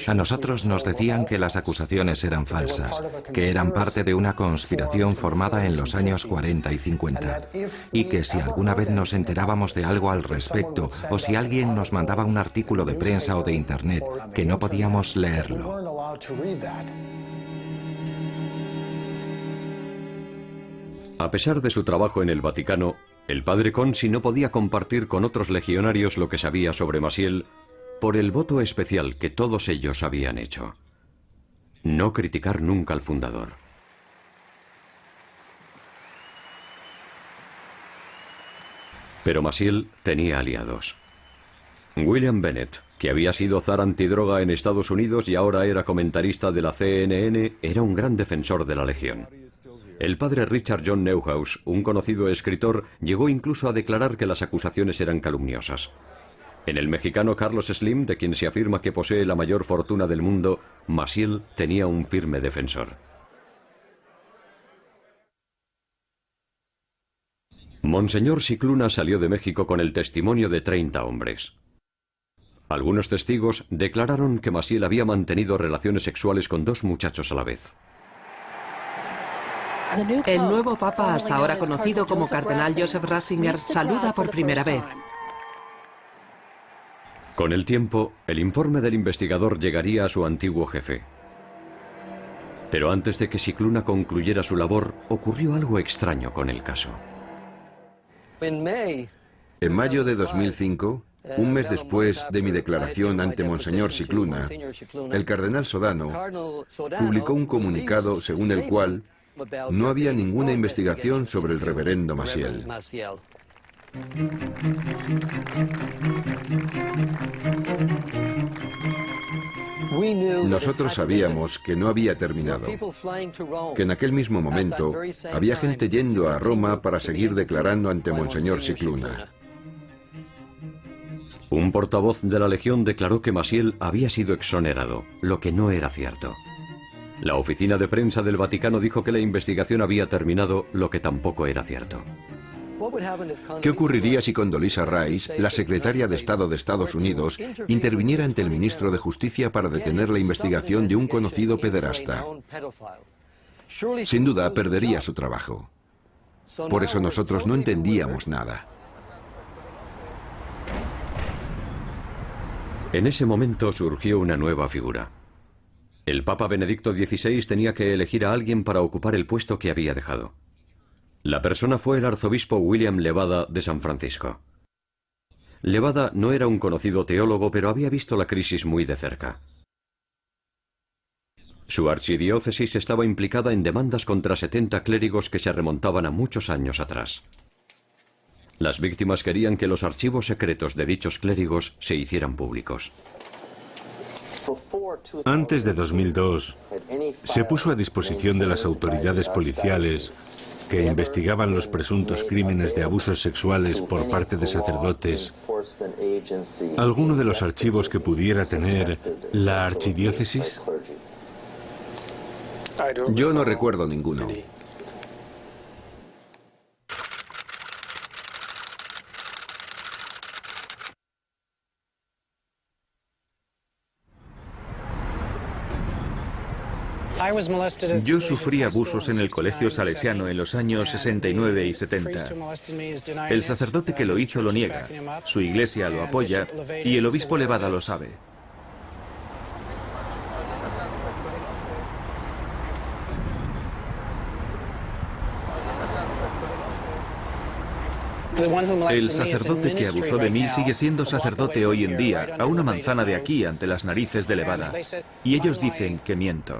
A nosotros nos decían que las acusaciones eran falsas, que eran parte de una conspiración formada en los años 40 y 50, y que si alguna vez nos enterábamos de algo al respecto, o si alguien nos mandaba un artículo de prensa o de internet, que no podíamos leerlo. A pesar de su trabajo en el Vaticano, el padre Consi no podía compartir con otros legionarios lo que sabía sobre Maciel por el voto especial que todos ellos habían hecho: no criticar nunca al fundador. Pero Maciel tenía aliados. William Bennett, que había sido zar antidroga en Estados Unidos y ahora era comentarista de la CNN, era un gran defensor de la Legión. El padre Richard John Neuhaus, un conocido escritor, llegó incluso a declarar que las acusaciones eran calumniosas. En el mexicano Carlos Slim, de quien se afirma que posee la mayor fortuna del mundo, Maciel tenía un firme defensor. Monseñor Scicluna salió de México con el testimonio de 30 hombres. Algunos testigos declararon que Maciel había mantenido relaciones sexuales con 2 muchachos a la vez. El nuevo papa, hasta ahora conocido como cardenal Joseph Ratzinger, saluda por primera vez. Con el tiempo, el informe del investigador llegaría a su antiguo jefe. Pero antes de que Scicluna concluyera su labor, ocurrió algo extraño con el caso. En mayo de 2005, un mes después de mi declaración ante Monseñor Scicluna, el cardenal Sodano publicó un comunicado según el cual no había ninguna investigación sobre el reverendo Maciel. Nosotros sabíamos que no había terminado, que en aquel mismo momento había gente yendo a Roma para seguir declarando ante Monseñor Scicluna. Un portavoz de la Legión declaró que Maciel había sido exonerado, lo que no era cierto. La oficina de prensa del Vaticano dijo que la investigación había terminado, lo que tampoco era cierto. ¿Qué ocurriría si Condoleezza Rice, la secretaria de Estado de Estados Unidos, interviniera ante el ministro de Justicia para detener la investigación de un conocido pederasta? Sin duda perdería su trabajo. Por eso nosotros no entendíamos nada. En ese momento surgió una nueva figura. El Papa Benedicto XVI tenía que elegir a alguien para ocupar el puesto que había dejado. La persona fue el arzobispo William Levada de San Francisco. Levada no era un conocido teólogo, pero había visto la crisis muy de cerca. Su archidiócesis estaba implicada en demandas contra 70 clérigos que se remontaban a muchos años atrás. Las víctimas querían que los archivos secretos de dichos clérigos se hicieran públicos. Antes de 2002, se puso a disposición de las autoridades policiales que investigaban los presuntos crímenes de abusos sexuales por parte de sacerdotes alguno de los archivos que pudiera tener la archidiócesis. Yo no recuerdo ninguno. Yo sufrí abusos en el colegio salesiano en los años 69 y 70. El sacerdote que lo hizo lo niega, su iglesia lo apoya y el obispo Levada lo sabe. El sacerdote que abusó de mí sigue siendo sacerdote hoy en día, a una manzana de aquí, ante las narices de Levada. Y ellos dicen que miento.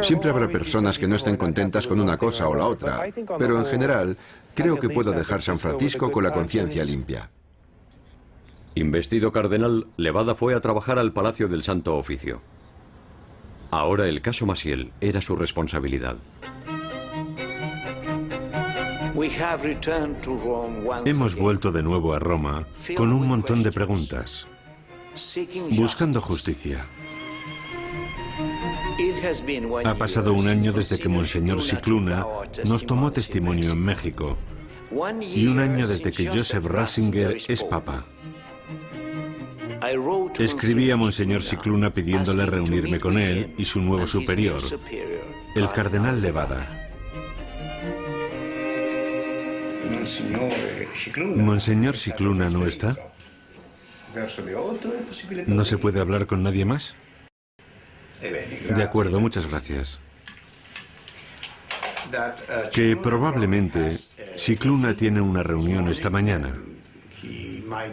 Siempre habrá personas que no estén contentas con una cosa o la otra, pero en general creo que puedo dejar San Francisco con la conciencia limpia. Investido cardenal, Levada fue a trabajar al Palacio del Santo Oficio. Ahora el caso Maciel era su responsabilidad. Hemos vuelto de nuevo a Roma con un montón de preguntas, buscando justicia. Ha pasado un año desde que Monseñor Scicluna nos tomó testimonio en México y un año desde que Joseph Ratzinger es papa. Escribí a Monseñor Scicluna pidiéndole reunirme con él y su nuevo superior, el cardenal Levada. ¿Monseñor Scicluna no está? ¿No se puede hablar con nadie más? De acuerdo, muchas gracias. Que probablemente Scicluna tiene una reunión esta mañana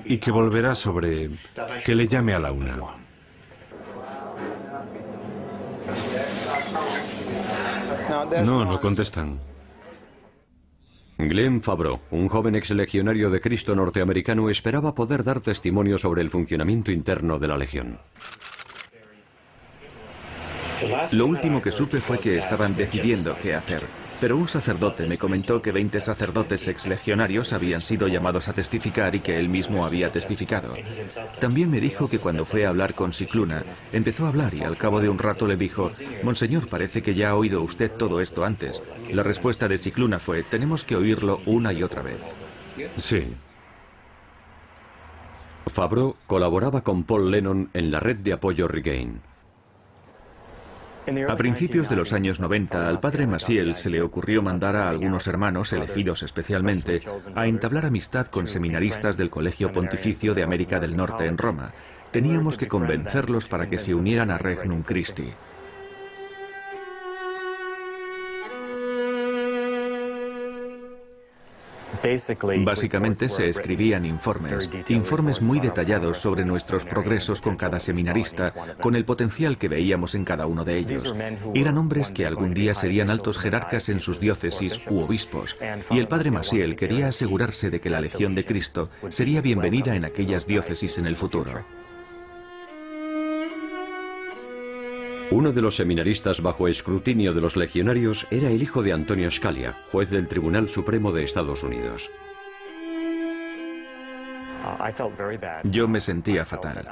y que volverá sobre que le llame a la 1. No contestan. Glenn Fabro, un joven exlegionario de Cristo norteamericano, esperaba poder dar testimonio sobre el funcionamiento interno de la Legión. Lo último que supe fue que estaban decidiendo qué hacer, pero un sacerdote me comentó que 20 sacerdotes exlegionarios habían sido llamados a testificar y que él mismo había testificado. También me dijo que cuando fue a hablar con Scicluna, empezó a hablar y al cabo de un rato le dijo: «Monseñor, parece que ya ha oído usted todo esto antes». La respuesta de Scicluna fue: «Tenemos que oírlo una y otra vez». Sí. Fabro colaboraba con Paul Lennon en la red de apoyo Regain. A principios de los años 90, al padre Maciel se le ocurrió mandar a algunos hermanos, elegidos especialmente, a entablar amistad con seminaristas del Colegio Pontificio de América del Norte en Roma. Teníamos que convencerlos para que se unieran a Regnum Christi. Básicamente se escribían informes muy detallados sobre nuestros progresos con cada seminarista, con el potencial que veíamos en cada uno de ellos. Eran hombres que algún día serían altos jerarcas en sus diócesis u obispos, y el padre Maciel quería asegurarse de que la Legión de Cristo sería bienvenida en aquellas diócesis en el futuro. Uno de los seminaristas bajo escrutinio de los legionarios era el hijo de Antonio Scalia, juez del Tribunal Supremo de Estados Unidos. Yo me sentía fatal.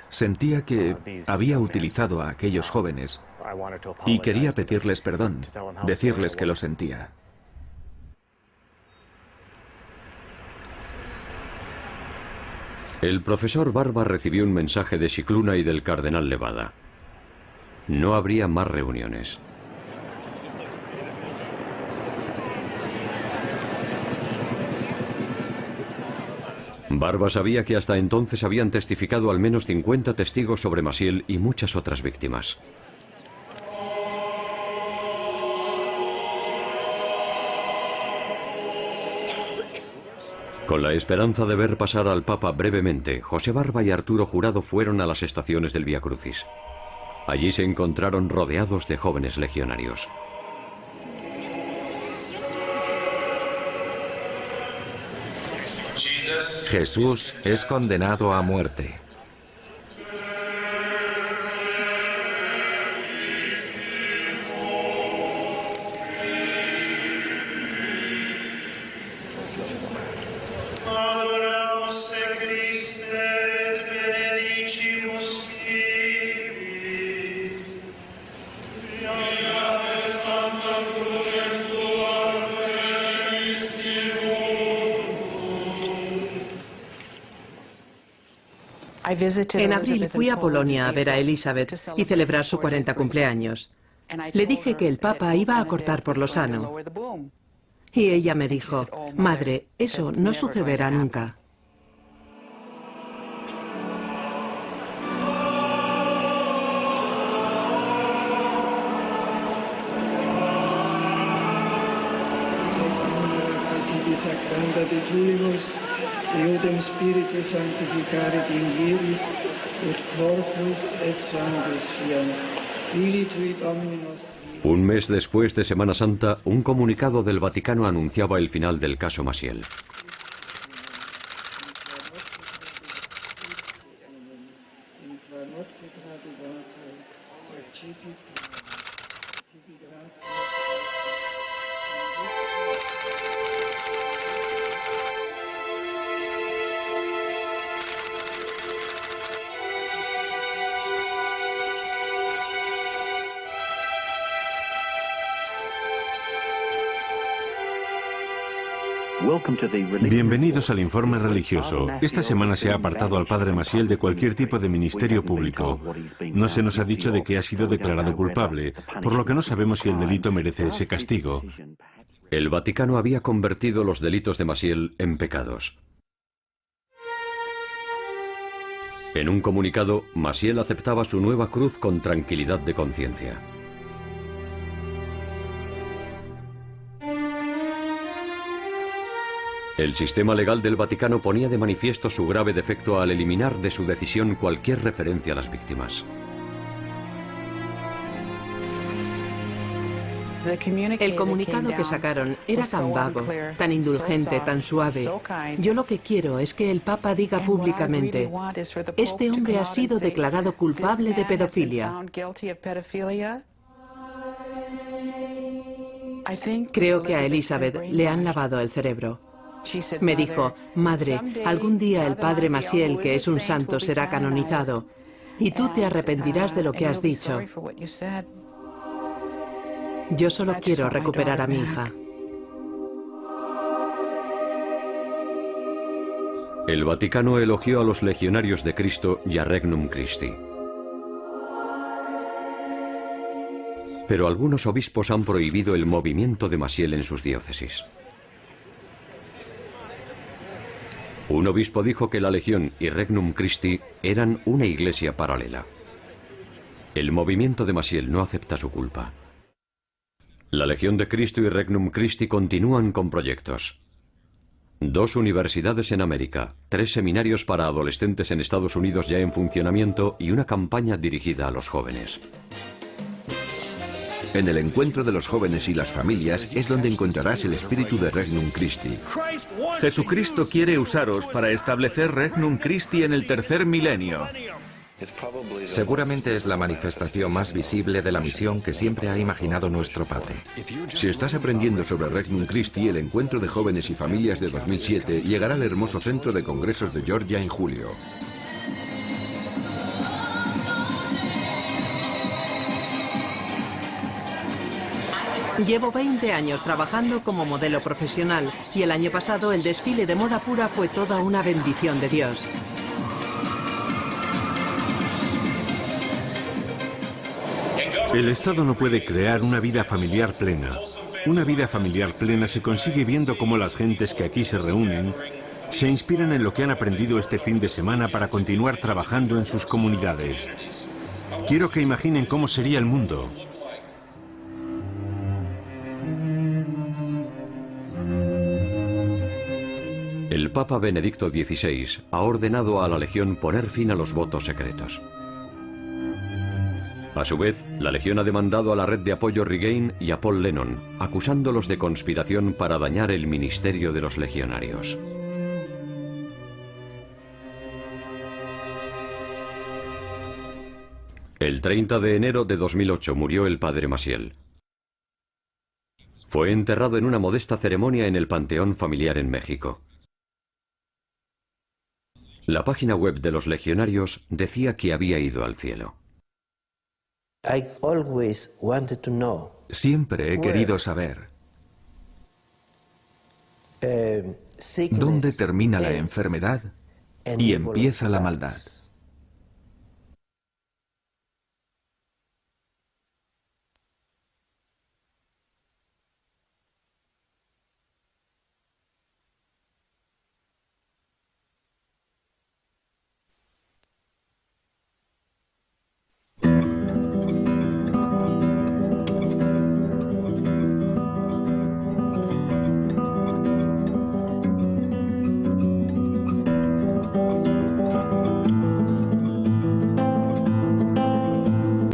Sentía que había utilizado a aquellos jóvenes y quería pedirles perdón, decirles que lo sentía. El profesor Barba recibió un mensaje de Scicluna y del cardenal Levada. No habría más reuniones. Barba sabía que hasta entonces habían testificado al menos 50 testigos sobre Maciel y muchas otras víctimas. Con la esperanza de ver pasar al Papa brevemente, José Barba y Arturo Jurado fueron a las estaciones del Vía Crucis. Allí se encontraron rodeados de jóvenes legionarios. Jesús es condenado a muerte. En abril fui a Polonia a ver a Elizabeth y celebrar su 40 cumpleaños. Le dije que el Papa iba a cortar por lo sano. Y ella me dijo: «Madre, eso no sucederá nunca». Eodem Spiritus sanctificare Dingieris, ut corpus et sanguis fiam, Filii Domini nostri. Un mes después de Semana Santa, un comunicado del Vaticano anunciaba el final del caso Maciel. Bienvenidos al informe religioso. Esta semana se ha apartado al padre Maciel de cualquier tipo de ministerio público. No se nos ha dicho de que ha sido declarado culpable, por lo que no sabemos si el delito merece ese castigo. El Vaticano había convertido los delitos de Maciel en pecados. En un comunicado, Maciel aceptaba su nueva cruz con tranquilidad de conciencia. El sistema legal del Vaticano ponía de manifiesto su grave defecto al eliminar de su decisión cualquier referencia a las víctimas. El comunicado que sacaron era tan vago, tan indulgente, tan suave. Yo lo que quiero es que el Papa diga públicamente: este hombre ha sido declarado culpable de pedofilia. Creo que a Elizabeth le han lavado el cerebro. Me dijo: madre, algún día el padre Maciel, que es un santo, será canonizado, y tú te arrepentirás de lo que has dicho. Yo solo quiero recuperar a mi hija. El Vaticano elogió a los legionarios de Cristo y a Regnum Christi. Pero algunos obispos han prohibido el movimiento de Maciel en sus diócesis. Un obispo dijo que la Legión y Regnum Christi eran una iglesia paralela. El movimiento de Maciel no acepta su culpa. La Legión de Cristo y Regnum Christi continúan con proyectos. 2 universidades en América, 3 seminarios para adolescentes en Estados Unidos ya en funcionamiento y una campaña dirigida a los jóvenes. En el encuentro de los jóvenes y las familias es donde encontrarás el espíritu de Regnum Christi. Jesucristo quiere usaros para establecer Regnum Christi en el tercer milenio. Seguramente es la manifestación más visible de la misión que siempre ha imaginado nuestro Padre. Si estás aprendiendo sobre Regnum Christi, el encuentro de jóvenes y familias de 2007 llegará al hermoso centro de congresos de Georgia en julio. Llevo 20 años trabajando como modelo profesional y el año pasado el desfile de moda pura fue toda una bendición de Dios. El Estado no puede crear una vida familiar plena. Una vida familiar plena se consigue viendo cómo las gentes que aquí se reúnen se inspiran en lo que han aprendido este fin de semana para continuar trabajando en sus comunidades. Quiero que imaginen cómo sería el mundo. El Papa Benedicto XVI ha ordenado a la Legión poner fin a los votos secretos. A su vez, la Legión ha demandado a la red de apoyo Regain y a Paul Lennon, acusándolos de conspiración para dañar el ministerio de los legionarios. El 30 de enero de 2008 murió el padre Maciel. Fue enterrado en una modesta ceremonia en el Panteón Familiar en México. La página web de los legionarios decía que había ido al cielo. Siempre he querido saber dónde termina la enfermedad y empieza la maldad.